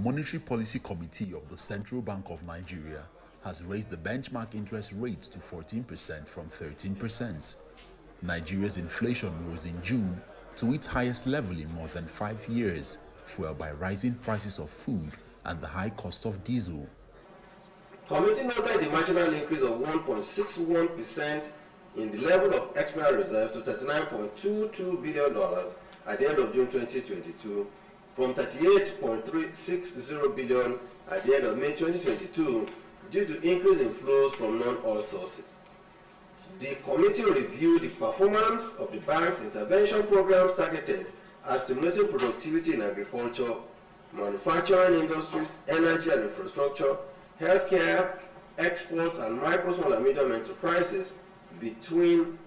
Monetary Policy Committee of the Central Bank of Nigeria has raised the benchmark interest rate to 14% from 13%. Nigeria's inflation rose in June to its highest level in more than 5 years, fueled by rising prices of food and the high cost of diesel. Committee noted the marginal increase of 1.61% in the level of external reserves to $39.22 billion at the end of June 2022, from $38.360 billion at the end of May 2022, due to increase in flows from non-oil sources. The committee reviewed the performance of the bank's intervention programs targeted at stimulating productivity in agriculture, manufacturing industries, energy and infrastructure, healthcare, exports, and micro, small, and medium enterprises between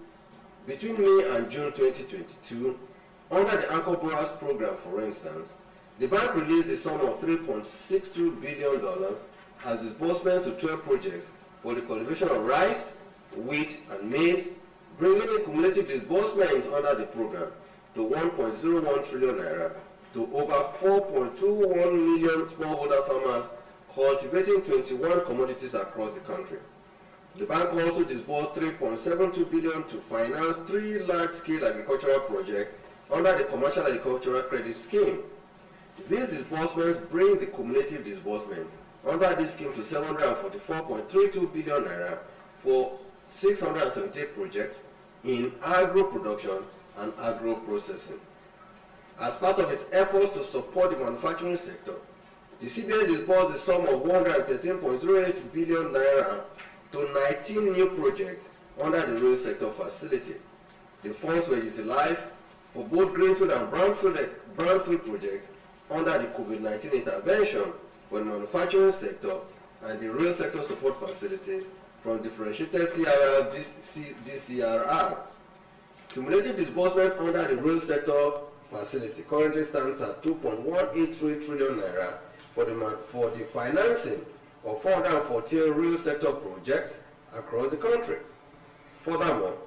May and June 2022. Under the Anchor Borrowers Program, for instance, the bank released a sum of $3.62 billion as disbursements to 12 projects for the cultivation of rice, wheat, and maize, bringing the cumulative disbursements under the program to 1.01 trillion naira to over 4.21 million smallholder farmers cultivating 21 commodities across the country. The bank also disbursed $3.72 billion to finance 3 large-scale agricultural projects under the Commercial Agricultural Credit Scheme. These disbursements bring the cumulative disbursement under this scheme to 744.32 billion naira for 678 projects in agro-production and agro-processing. As part of its efforts to support the manufacturing sector, the CBN disbursed the sum of 113.08 billion naira to 19 new projects under the rail sector facility. The funds were utilized for both greenfield and brownfield projects under the COVID-19 intervention for the manufacturing sector and the rail sector support facility from differentiated DCRR. Cumulative disbursement under the rail sector facility currently stands at 2.183 trillion naira for the financing of 414 rail sector projects across the country. Furthermore,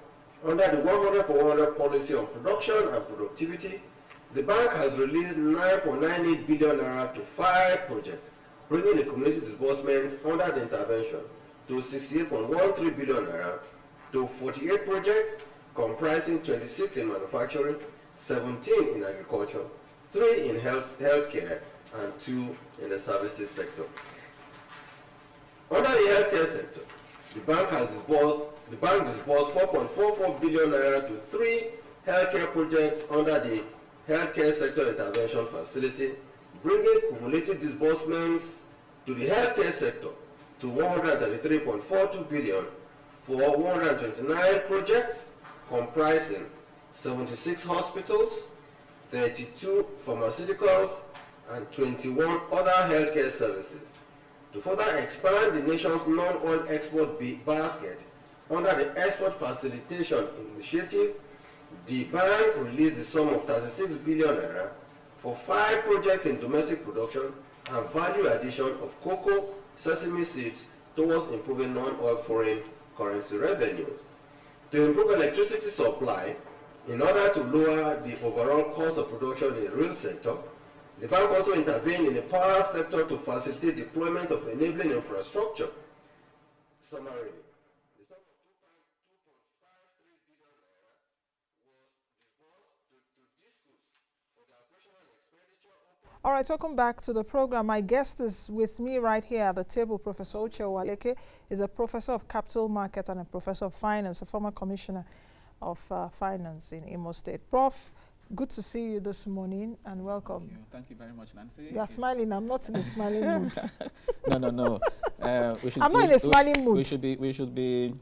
under the 100 for 100 policy on production and productivity, the bank has released 9.98 billion naira to 5 projects, bringing the cumulative disbursements under the intervention to 68.13 billion naira to 48 projects comprising 26 in manufacturing, 17 in agriculture, 3 in healthcare, and 2 in the services sector. Under the healthcare sector, the bank disbursed 4.44 billion naira to 3 healthcare projects under the healthcare sector intervention facility, bringing cumulative disbursements to the healthcare sector to 133.42 billion for 129 projects comprising 76 hospitals, 32 pharmaceuticals, and 21 other healthcare services. To further expand the nation's non-oil export basket under the Export Facilitation Initiative, the bank released the sum of 36 billion naira for 5 projects in domestic production and value addition of cocoa, sesame seeds towards improving non-oil foreign currency revenues. To improve electricity supply, in order to lower the overall cost of production in the real sector, the bank also intervened in the power sector to facilitate deployment of enabling infrastructure. Summarily, the sum of 2.53 billion naira was disbursed to discos for the operational expenditure. All right, welcome back to the program. My guest is with me right here at the table. Professor Uche Uwaleke is a professor of capital market and a professor of finance, a former commissioner of finance in Imo State. Prof, good to see you this morning and welcome. Thank you very much, Nancy. You are smiling. I'm not in a smiling mood. No. I'm not in a smiling mood. We should be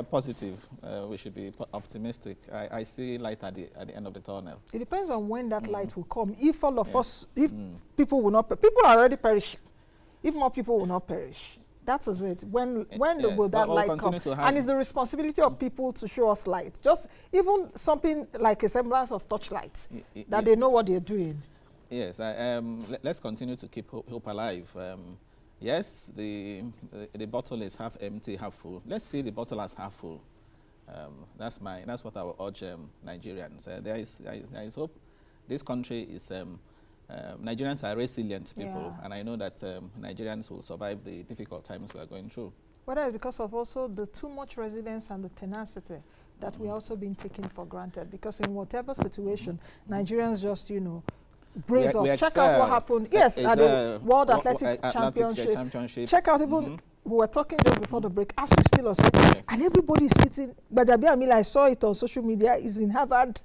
positive. We should be optimistic. I see light at the end of the tunnel. It depends on when that light will come. If all of us, if people will not, people are already perishing. If more people will not perish, that is it. When will that light come? And it's the responsibility of people to show us light. Just even something like a semblance of torchlight, that they know what they're doing. Yes, let's continue to keep hope alive. Yes, the bottle is half empty, half full. Let's see the bottle as half full. That's what I would urge Nigerians. There is hope. This country is Nigerians are resilient people, and I know that Nigerians will survive the difficult times we are going through. Whether it's because of also the too much resilience and the tenacity that we also been taken for granted, because in whatever situation, Nigerians just, you know, brace up. Check out what happened. Yes, at the World Athletics Championship. Check out even, we were talking just before the break, as we still also, and everybody is sitting, Bajabi Amila, I saw it on social media, is in Harvard.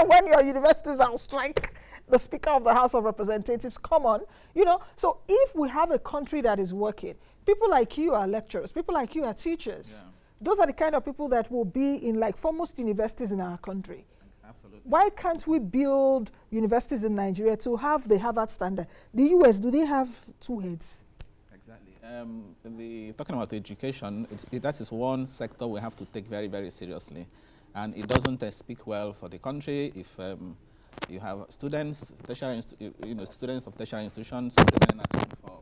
When your universities are on strike, the Speaker of the House of Representatives, come on, you know. So if we have a country that is working, people like you are lecturers, people like you are teachers. Yeah. Those are the kind of people that will be in like foremost universities in our country. Absolutely. Why can't we build universities in Nigeria to have the Harvard standard? The US, do they have two heads? Exactly. Talking about education, that is one sector we have to take very, very seriously. And it doesn't speak well for the country if you have students, students of tertiary institutions remaining at home for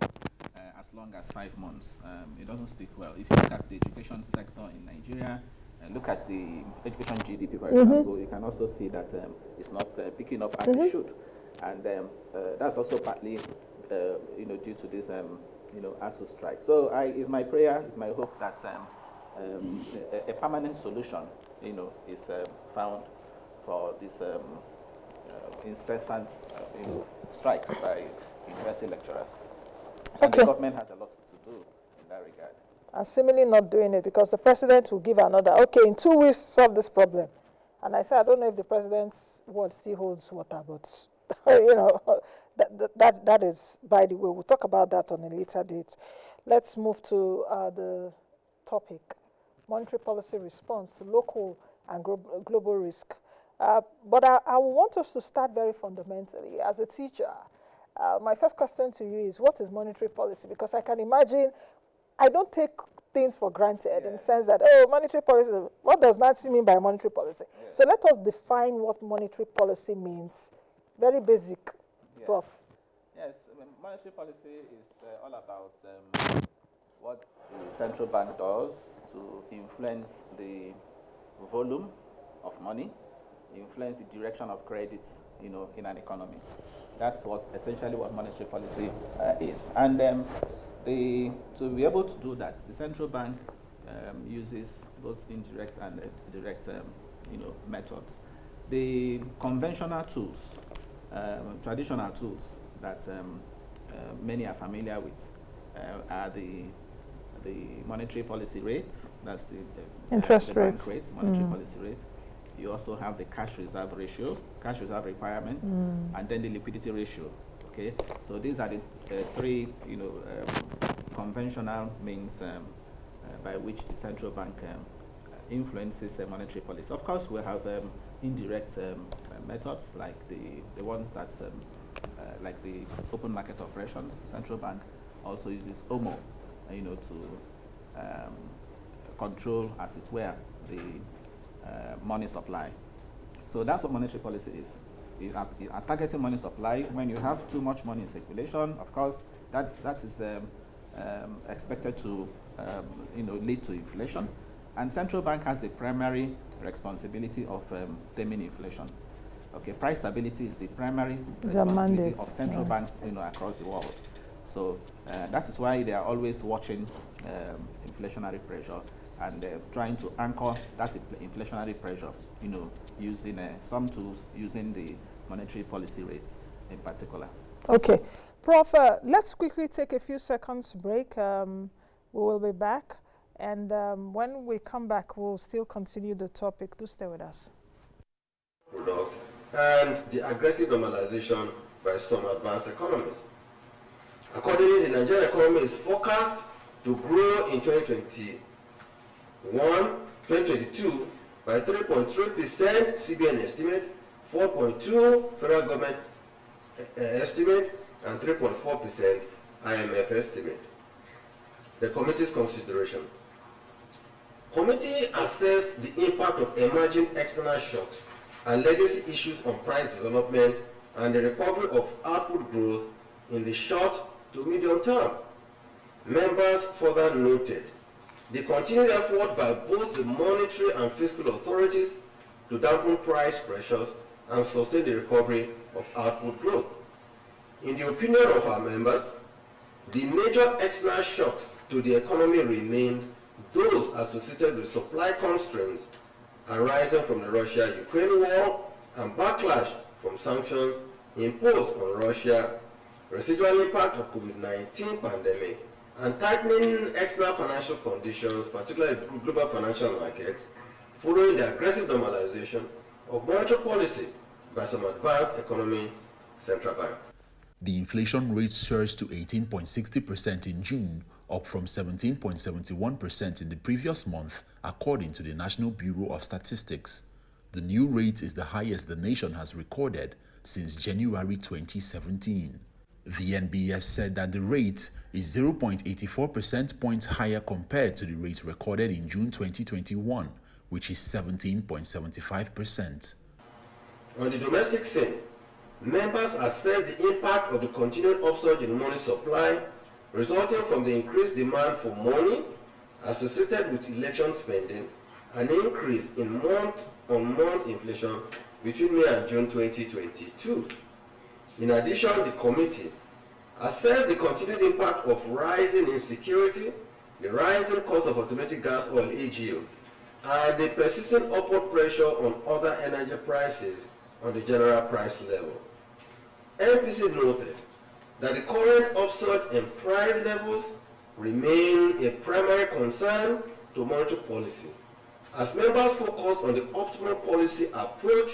as long as 5 months. It doesn't speak well. If you look at the education sector in Nigeria, look at the education GDP, for example, you can also see that it's not picking up as it should. And that's also partly due to this ASU strike. So it's my prayer, it's my hope that a permanent solution is found for this incessant strikes by university lecturers. And the government has a lot to do in that regard. And seemingly not doing it because the president will give another, okay, in 2 weeks, solve this problem. And I said, I don't know if the president's word still holds water, but, that is, by the way, we'll talk about that on a later date. Let's move to the topic, monetary policy response to local and global risk. But I want us to start very fundamentally. As a teacher, my first question to you is, what is monetary policy? Because I can imagine, I don't take things for granted in the sense that, monetary policy, what does Nancy mean by monetary policy? So let us define what monetary policy means. Very basic, Prof. Yes, monetary policy is all about what the central bank does to influence the volume of money, influence the direction of credit, in an economy. That's essentially what monetary policy is. And to be able to do that, the central bank uses both indirect and direct, methods. The conventional tools, traditional tools that many are familiar with are the monetary policy rates. That's the interest the rates. Bank rate, monetary policy rate. You also have the cash reserve ratio, cash reserve requirement, and then the liquidity ratio. Okay, so these are the three, conventional means by which the central bank influences monetary policy. Of course, we have indirect methods like the ones that, like the open market operations. Central bank also uses OMO, to control, as it were, the money supply. So that's what monetary policy is. You are targeting money supply. When you have too much money in circulation, of course, that is expected to lead to inflation. And central bank has the primary responsibility of taming inflation. Okay, price stability is the primary responsibility of central banks across the world. So that is why they are always watching inflationary pressure and trying to anchor that inflationary pressure, using some tools, using the monetary policy rate in particular. Okay. Prof, let's quickly take a few seconds break. We will be back. And when we come back, we'll still continue the topic. Do stay with us. Products and the aggressive normalization by some advanced economies. Accordingly, the Nigerian economy is forecast to grow in 2022 by 3.3% CBN estimate, 4.2% federal government estimate, and 3.4% IMF estimate. The committee's consideration. Committee assessed the impact of emerging external shocks and legacy issues on price development and the recovery of output growth in the short to medium term. Members further noted the continued effort by both the monetary and fiscal authorities to dampen price pressures and sustain the recovery of output growth. In the opinion of our members, the major external shocks to the economy remained those associated with supply constraints arising from the Russia-Ukraine war and backlash from sanctions imposed on Russia, residual impact of COVID-19 pandemic, and tightening external financial conditions, particularly global financial markets, following the aggressive normalization of monetary policy by some advanced economy central banks. The inflation rate surged to 18.60% in June, up from 17.71% in the previous month, according to the National Bureau of Statistics. The new rate is the highest the nation has recorded since January 2017. The NBS said that the rate is 0.84 percentage points higher compared to the rate recorded in June 2021, which is 17.75%. On the domestic scene, members assess the impact of the continued upsurge in money supply resulting from the increased demand for money associated with election spending, an increase in month-on-month inflation between May and June 2022. In addition, the committee assessed the continued impact of rising insecurity, the rising cost of automatic gas oil AGO, and the persistent upward pressure on other energy prices on the general price level. MPC noted that the current upsurge in price levels remain a primary concern to monetary policy, as members focused on the optimal policy approach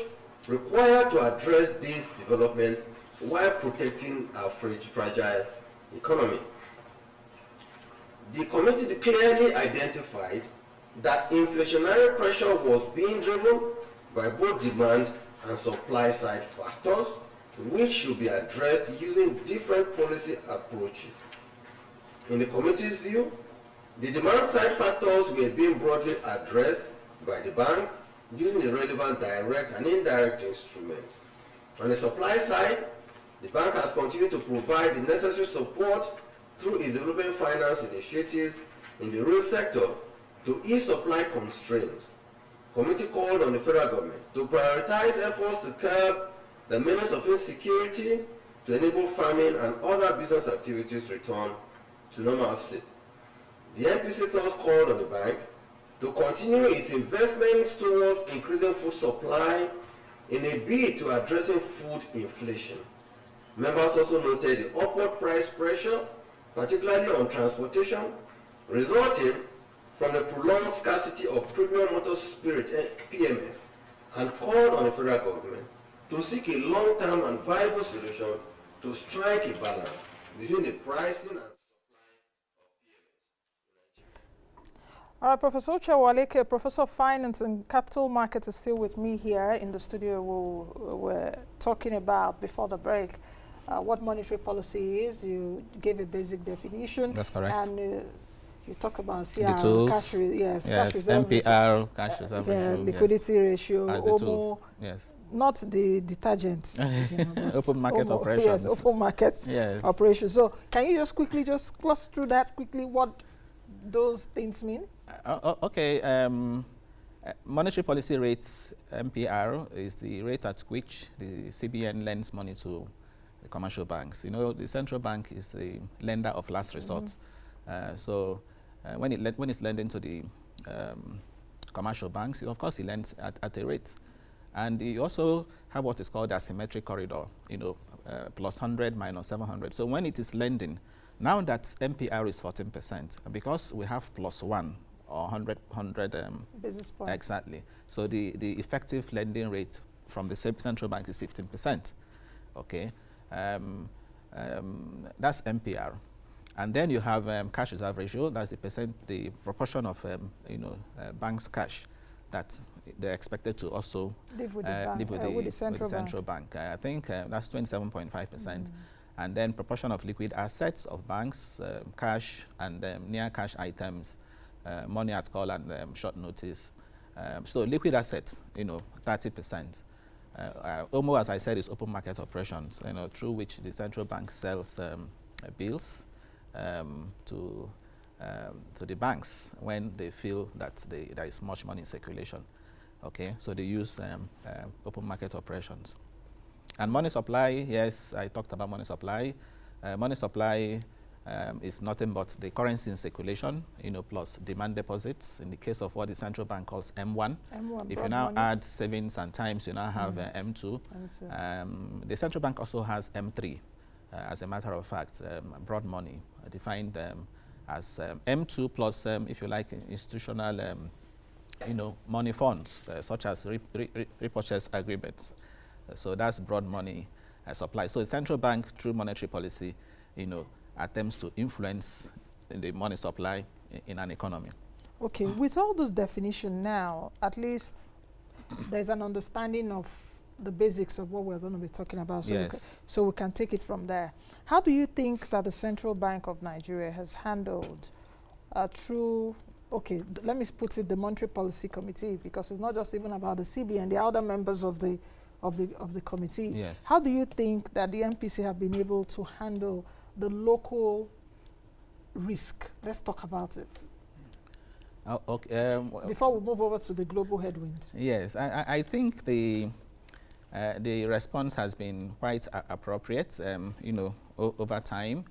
required to address these developments while protecting our fragile economy. The committee clearly identified that inflationary pressure was being driven by both demand and supply side factors, which should be addressed using different policy approaches. In the committee's view, the demand side factors were being broadly addressed by the bank using the relevant direct and indirect instruments. On the supply side, the bank has continued to provide the necessary support through its development finance initiatives in the real sector to ease supply constraints. The committee called on the federal government to prioritize efforts to curb the menace of insecurity to enable farming and other business activities return to normalcy. The MPC thus called on the bank to continue its investments towards increasing food supply in a bid to addressing food inflation. Members also noted the upward price pressure, particularly on transportation, resulting from the prolonged scarcity of premium motor spirit PMS, and called on the federal government to seek a long-term and viable solution to strike a balance between the pricing and supply of PMS. All right, Professor Uwaleke, Professor of Finance and Capital Markets, is still with me here in the studio. We were talking about, before the break, what monetary policy is. You gave a basic definition. That's correct. And you talk about the tools, cash reserve, MPR, cash reserve ratio, liquidity ratio, as the OMO, tools. Yes. Not the detergents. Open market OMO, operations. Yes, open market operations. So can you just quickly gloss through that quickly, what those things mean? Okay. Monetary policy rates, MPR, is the rate at which the CBN lends money to the commercial banks. You know, the central bank is the lender of last resort. When it's lending to the commercial banks, of course, it lends at a rate. And you also have what is called asymmetric corridor, you know, plus 100, minus 700. So when it is lending, now that MPR is 14%, because we have plus 1 or 100 basis points. Exactly. So the effective lending rate from the central bank is 15%. Okay. That's MPR. And then you have cash reserve ratio. That's the proportion of banks' cash that they're expected to also live with the central bank. I think that's 27.5%. And then proportion of liquid assets of banks, cash and near cash items, money at call and short notice. So liquid assets, 30%. OMO, as I said, is open market operations, through which the central bank sells bills to the banks when they feel that there is much money in circulation. Okay, so they use open market operations. And money supply, yes, I talked about money supply. Money supply is nothing but the currency in circulation, plus demand deposits. In the case of what the central bank calls M1. M1 if you now add savings and times, you now have M2. The central bank also has M3. As a matter of fact, broad money, defined as M2 plus, if you like, institutional, money funds, such as repurchase agreements. So that's broad money supply. So the central bank, through monetary policy, attempts to influence the money supply in an economy. Okay, with all this definition now, at least there's an understanding of the basics of what we're going to be talking about. So, yes. So we can take it from there. How do you think that the Central Bank of Nigeria has handled through, let me put it, the Monetary Policy Committee, because it's not just even about the CBN, the other members of the committee. Yes. How do you think that the MPC have been able to handle the local risk? Let's talk about it. Before we move over to the global headwinds. Yes, I think the response has been quite appropriate, over time.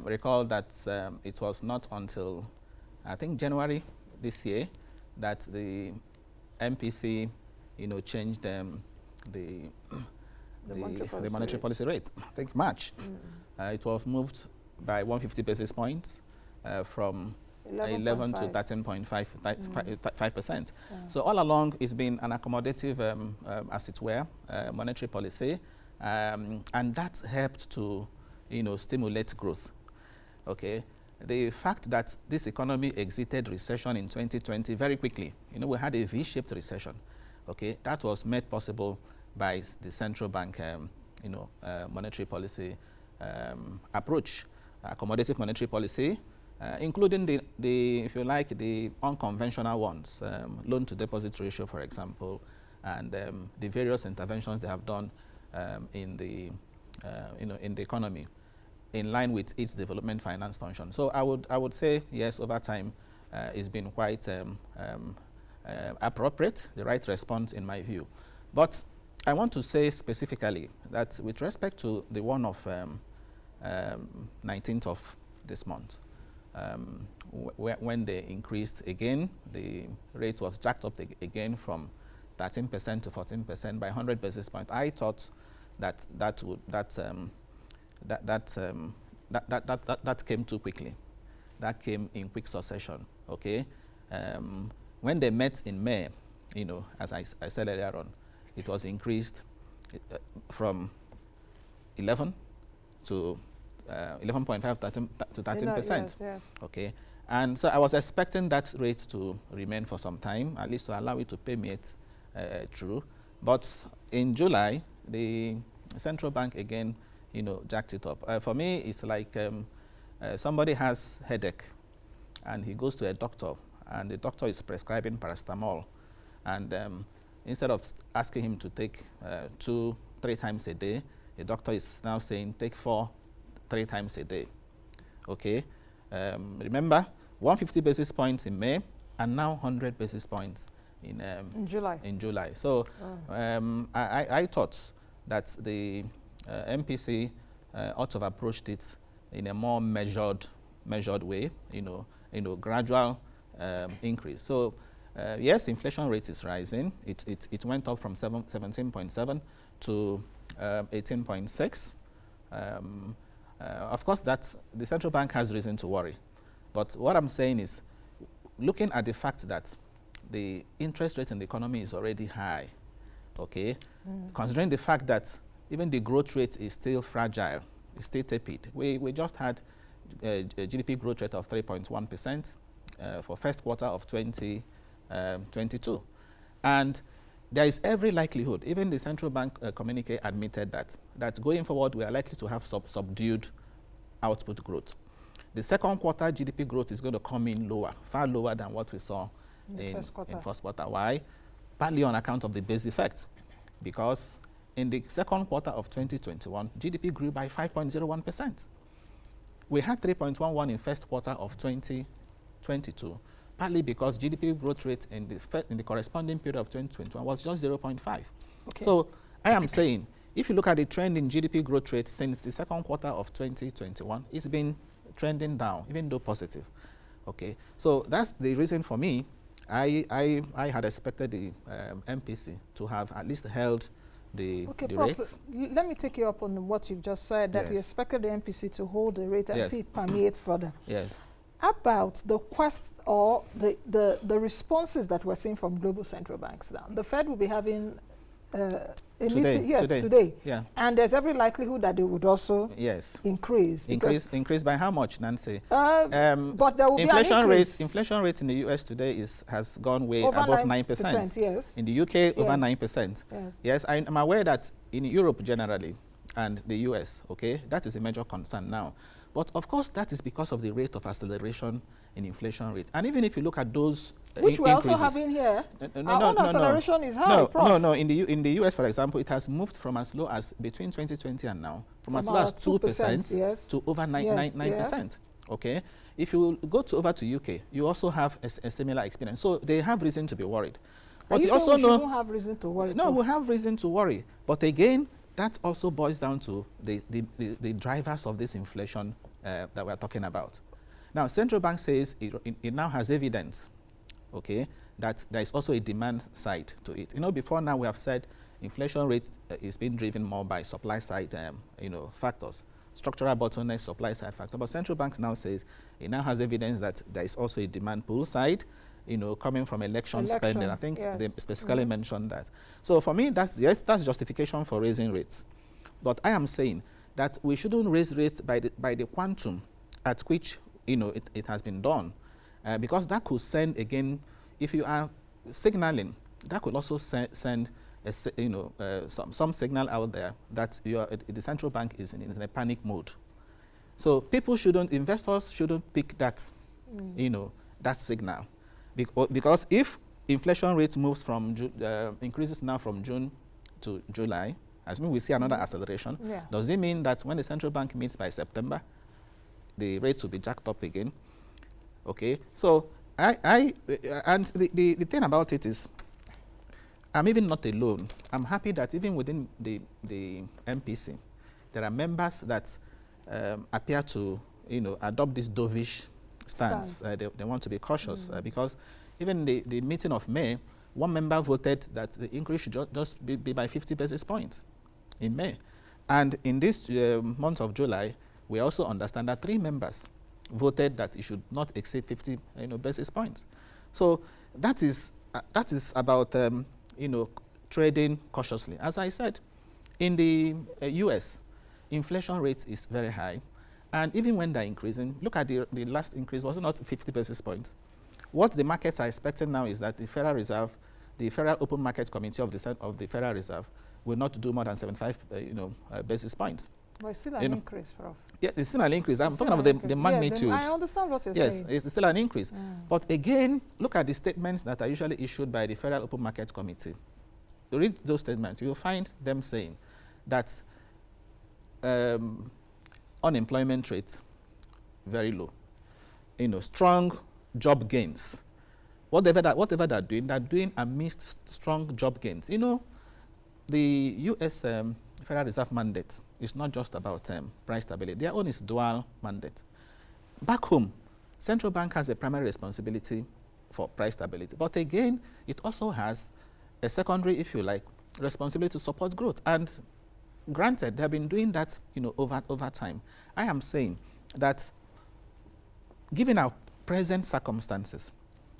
Recall that it was not until, I think, January this year that the MPC, changed the monetary policy rate. I think March. It was moved by 150 basis points from 11 to 13.5%. So all along, it's been an accommodative, as it were, monetary policy, and that's helped to, stimulate growth. Okay, the fact that this economy exited recession in 2020 very quickly, we had a V-shaped recession. Okay, that was made possible by the central bank, monetary policy approach, accommodative monetary policy. Including the, if you like, the unconventional ones, loan to deposit ratio, for example, and the various interventions they have done in the economy, in line with its development finance function. So I would say yes, over time, it's been quite appropriate, the right response in my view. But I want to say specifically that with respect to the one of 19th of this month, when they increased again, the rate was jacked up again from 13% to 14% by 100 basis points. I thought that came too quickly. That came in quick succession. Okay, when they met in May, as I said earlier on, it was increased from 11 to 11.5 to 13%. Yes, yes. Okay, and so I was expecting that rate to remain for some time, at least to allow it to permeate through. But in July, the central bank again, jacked it up. For me, it's like somebody has headache, and he goes to a doctor, and the doctor is prescribing paracetamol, and instead of asking him to take 2-3 times a day, the doctor is now saying take 4 3 times a day. Okay, remember 150 basis points in May, and now 100 basis points in July. So I thought that the MPC ought to have approached it in a more measured way, gradual increase. So yes, inflation rate is rising. It went up from 17.7 to 18.6. Of course, that's the central bank has reason to worry. But what I'm saying is, looking at the fact that the interest rate in the economy is already high, okay, considering the fact that even the growth rate is still fragile, it's still tepid. We just had a GDP growth rate of 3.1% for first quarter of 2022. And there is every likelihood, even the central bank communique admitted that going forward we are likely to have subdued output growth. The second quarter GDP growth is going to come in lower, far lower than what we saw in first quarter. Why? Partly on account of the base effect, because in the second quarter of 2021, GDP grew by 5.01%. We had 3.11 in first quarter of 2022. Partly because GDP growth rate in the corresponding period of 2021 was just 0.5. Okay. So I am saying if you look at the trend in GDP growth rate since the second quarter of 2021, it's been trending down, even though positive. Okay, so that's the reason for me. I had expected the MPC to have at least held the Prof, rates. Let me take you up on what you've just said, that you expected the MPC to hold the rate and see it permeate further. Yes. About the quest or the responses that we're seeing from global central banks now. The Fed will be having a meeting, today. Yeah. And there's every likelihood that they would also increase. Increase by how much, Nancy? But there will inflation be an inflation rate in the US today has gone way over above 9%. Yes. In the UK, over 9%. Yes, I'm aware that in Europe generally and the US, okay, that is a major concern now. But of course, that is because of the rate of acceleration in inflation rate. And even if you look at those which we also have in here, our own acceleration is high, Prof. No. In the US, for example, it has moved from as low as between 2020 and now, from as low as 2% to over 9%. Okay. If you go over to UK, you also have a similar experience. So they have reason to be worried. But you also know we have reason to worry. No, we have reason to worry. But again, that also boils down to the drivers of this inflation that we're talking about. Now, central bank says it now has evidence, okay, that there is also a demand side to it. You know, before now we have said inflation rate is being driven more by supply side, factors, structural bottlenecks, supply side factor. But central bank now says it now has evidence that there is also a demand pull side, coming from election spending. I think they specifically mentioned that. So for me, that's justification for raising rates. But I am saying that we shouldn't raise rates by the quantum at which it has been done, because that could send, again, if you are signaling, that could also send some signal out there that the central bank is in a panic mode. So investors shouldn't pick that, that signal, because if inflation rate moves from increases now from June to July, as we see another acceleration, does it mean that when the central bank meets by September, the rates will be jacked up again? Okay, so and the thing about it is, I'm even not alone. I'm happy that even within the MPC, there are members that appear to adopt this dovish stance. They want to be cautious because even the meeting of May, one member voted that the increase should just be by 50 basis points in May. And in this month of July, we also understand that 3 members voted that it should not exceed 50 basis points. So that is about trading cautiously. As I said, in the US, inflation rate is very high. And even when they're increasing, look at the last increase was not 50 basis points. What the markets are expecting now is that the Federal Reserve, the Federal Open Market Committee of the Federal Reserve, will not do more than 75 basis points. But it's still an increase, Prof. Yeah, it's still an increase. I'm talking about the magnitude. I understand what you're saying. Yes, it's still an increase. But again, look at the statements that are usually issued by the Federal Open Market Committee. Read those statements. You will find them saying that unemployment rate, very low. Strong job gains. Whatever they're doing amidst strong job gains. The U.S. Federal Reserve mandate is not just about price stability. Their own is dual mandate. Back home, central bank has a primary responsibility for price stability. But again, it also has a secondary, if you like, responsibility to support growth. And granted, they have been doing that over time. I am saying that given our present circumstances,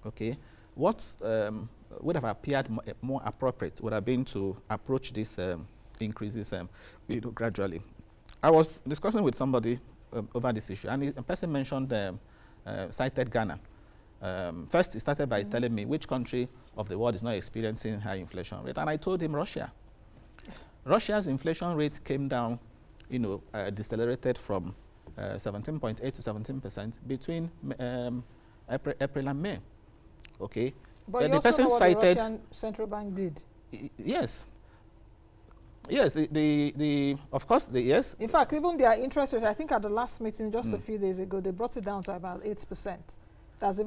okay, what would have appeared more appropriate would have been to approach these increases gradually. I was discussing with somebody over this issue, and a person mentioned, cited Ghana. First, he started by telling me which country of the world is not experiencing high inflation rate, and I told him Russia. Russia's inflation rate came down, decelerated from 17.8 to 17% between April and May. Okay. But you also know what the Russian central bank did. Yes. Yes, of course, yes. In fact, even their interest rate, I think at the last meeting just a few days ago, they brought it down to about 8%. That's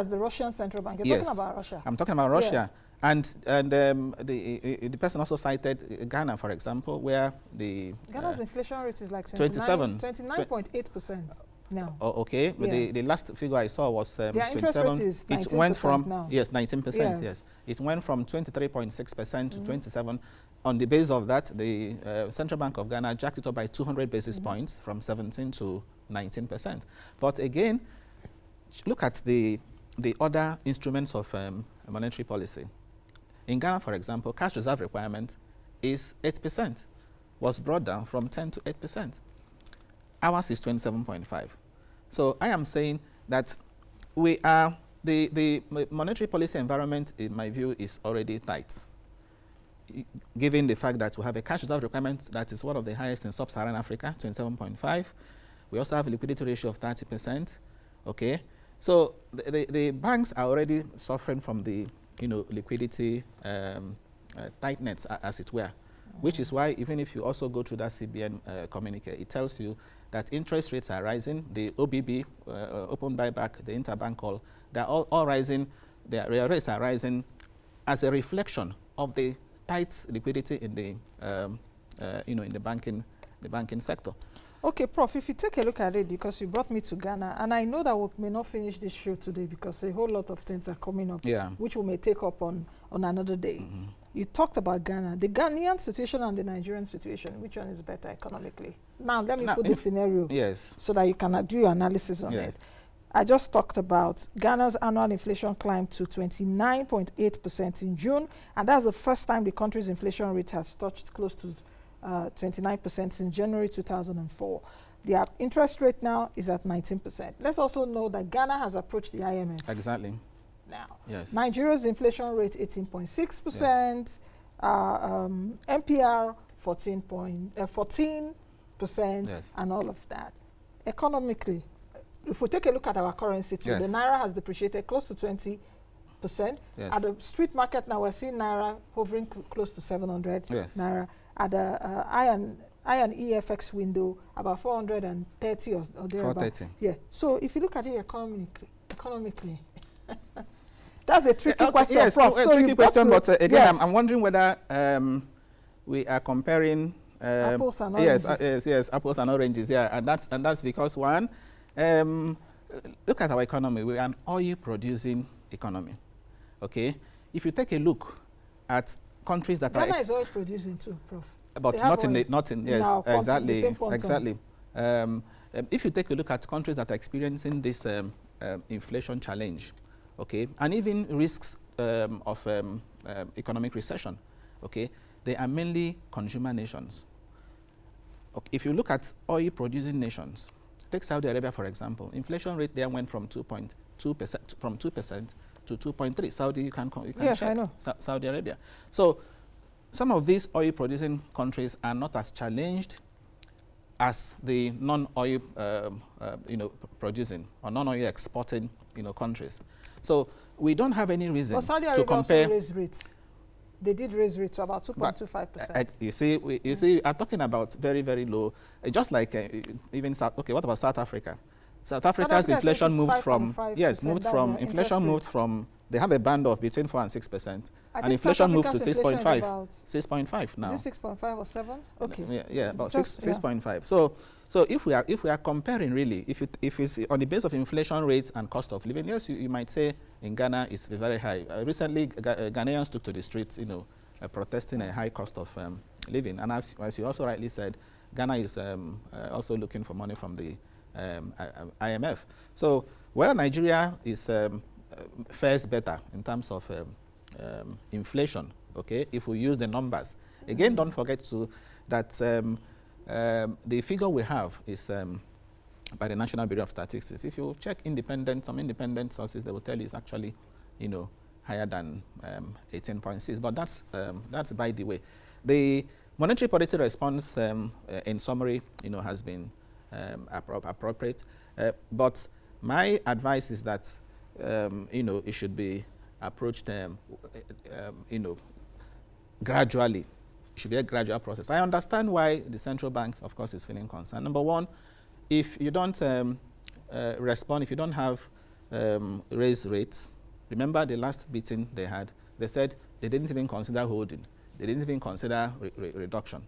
the Russian central bank. You're talking about Russia. I'm talking about Russia. Yes. The person also cited Ghana, for example, where Ghana's inflation rate is like 29.8% now. Oh, okay, but yes. the last figure I saw was 27. Interest rate is 19% it went from now. Yes, 19%. Yes, it went from 23.6% to 27. On the basis of that, the Central Bank of Ghana jacked it up by 200 basis points from 17 to 19%. But again, look at the other instruments of monetary policy. In Ghana, for example, cash reserve requirement is 8%, was brought down from 10 to 8%. Ours is 27.5. So I am saying that we are, the monetary policy environment, in my view, is already tight, given the fact that we have a cash reserve requirement that is one of the highest in sub-Saharan Africa, 27.5. We also have a liquidity ratio of 30%. Okay, so the banks are already suffering from the liquidity tightness, as it were, which is why even if you also go through that CBN communique, it tells you that interest rates are rising. The OBB, open buyback, the interbank call, they're all rising. Their rates are rising as a reflection of the tight liquidity in the in the banking sector. Okay, Prof, if you take a look at it, because you brought me to Ghana, and I know that we may not finish this show today because a whole lot of things are coming up, which we may take up on another day. You talked about Ghana. The Ghanaian situation and the Nigerian situation, which one is better economically? Now, let me put the scenario so that you can do your analysis on it. I just talked about Ghana's annual inflation climbed to 29.8% in June, and that's the first time the country's inflation rate has touched close to 29% since January 2004. Their interest rate now is at 19%. Let's also know that Ghana has approached the IMF. Exactly. Now, yes. Nigeria's inflation rate 18.6%, NPR 14%, yes. And all of that. Economically, if we take a look at our currency too, the Naira has depreciated close to 20%. Yes. At the street market now, we're seeing Naira hovering close to 700 Naira. At the I and EFX window, about 430 or thereabout. 430. Yeah. So if you look at it economically, that's a tricky question, yes, Prof. So tricky question, but again, I'm wondering whether we are comparing apples and oranges. Yes, apples and oranges. Yeah, and that's because one, look at our economy. We are an oil-producing economy. Okay, if you take a look at countries that Ghana is oil producing too, Prof. But not in yes, exactly. If you take a look at countries that are experiencing this inflation challenge, okay, and even risks of economic recession, okay, they are mainly consumer nations. Okay, if you look at oil-producing nations, take Saudi Arabia for example, inflation rate there went from 2.2% to 2.3. Saudi, you can yes, check. I know. Saudi Arabia. So some of these oil-producing countries are not as challenged as the non-oil, producing or non-oil exporting, countries. So we don't have any reason Saudi Arabia to compare. Also raised rates. They did raise rates to about 2.25%. You see, I'm talking about very, very low. Just like even South. Okay, what about South Africa? South Africa's inflation moved from they have a band of between 4 and 6%, and inflation moved to 6.5. 6.5 now. Is it 6.5 or 7? Okay. Yeah, about 6.5. So if we are comparing really, if it's on the basis of inflation rates and cost of living, yes, you might say in Ghana it's very high. Recently, Ghanaians took to the streets, protesting a high cost of living, and as you also rightly said, Ghana is also looking for money from the IMF. So Nigeria is fares better in terms of inflation, okay, if we use the numbers. Again, don't forget that the figure we have is by the National Bureau of Statistics. If you check some independent sources, they will tell you it's actually, higher than 18.6, but that's by the way. The monetary policy response, in summary, has been appropriate, but my advice is that it should be approached gradually. It should be a gradual process. I understand why the central bank, of course, is feeling concerned. Number one, if you don't respond, if you don't have raise rates, remember the last meeting they had, they said They didn't even consider holding. They didn't even consider reduction.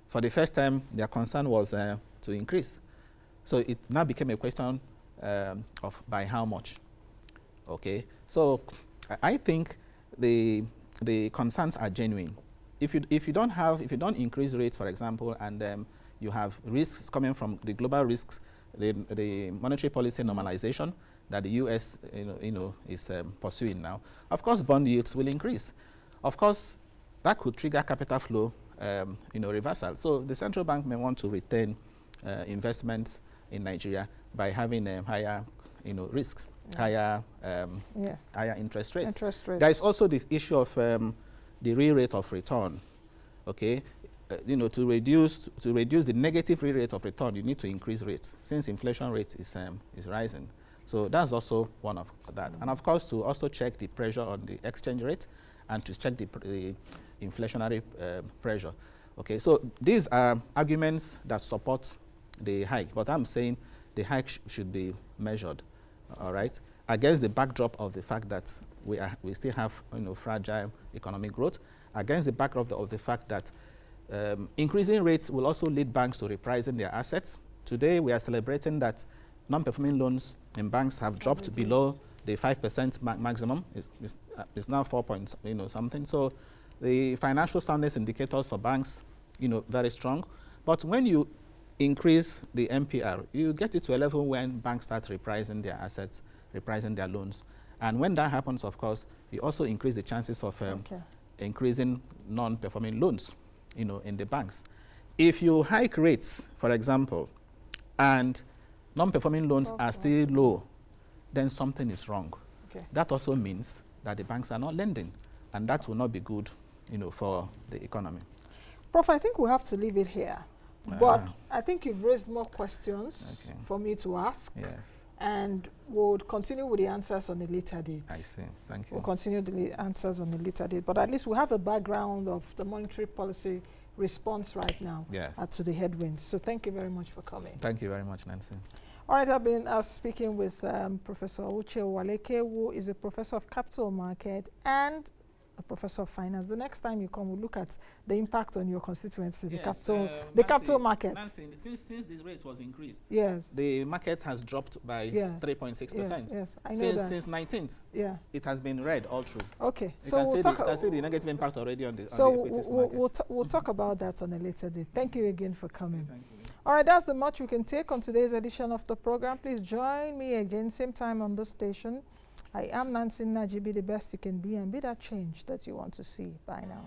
For the first time, their concern was to increase. So it now became a question of by how much. Okay, so I think the concerns are genuine. If you don't increase rates, for example, and you have risks coming from the global risks, the monetary policy normalization that the U.S. is pursuing now, of course, bond yields will increase. Of course, that could trigger capital flow, reversal. So the central bank may want to retain investments in Nigeria by having higher, risks, higher interest rates. There is also this issue of the real rate of return. Okay, to reduce the negative real rate of return, you need to increase rates since inflation rate is rising. So that's also one of that, and of course to also check the pressure on the exchange rate and to check the inflationary pressure. Okay, so these are arguments that support the hike, but I'm saying the hike should be measured, all right, against the backdrop of the fact that we still have fragile economic growth, against the backdrop of the fact that increasing rates will also lead banks to repricing their assets. Today we are celebrating that non-performing loans in banks have dropped below the 5% maximum. It's now 4 point something. So the financial soundness indicators for banks, very strong. But when you increase the MPR, you get it to a level when banks start repricing their assets, repricing their loans. And when that happens, of course, you also increase the chances of increasing non-performing loans, in the banks. If you hike rates, for example, and non-performing loans are still low, then something is wrong. Okay. That also means that the banks are not lending, and that will not be good, for the economy. Prof, I think we have to leave it here. But I think you've raised more questions for me to ask. Yes. And we'll continue with the answers on a later date. I see. Thank you. We'll continue the answers on a later date. But at least we have a background of the monetary policy response right now to the headwinds. So thank you very much for coming. Thank you very much, Nancy. All right, I've been speaking with Professor Uche Uwaleke, who is a professor of capital market and a professor of finance. The next time you come, we'll look at the impact on your constituency, the capital market. Nancy, since the rate was increased, the market has dropped by 3.6%. Yes, I know that. Since 19th, it has been red all through. Okay, you can see the negative impact already on the equities market. We'll talk about that on a later date. Thank you again for coming. Thank you. All right, that's the much we can take on today's edition of the program. Please join me again, same time on this station. I am Nancy Naji. Be the best you can be and be that change that you want to see. Bye now.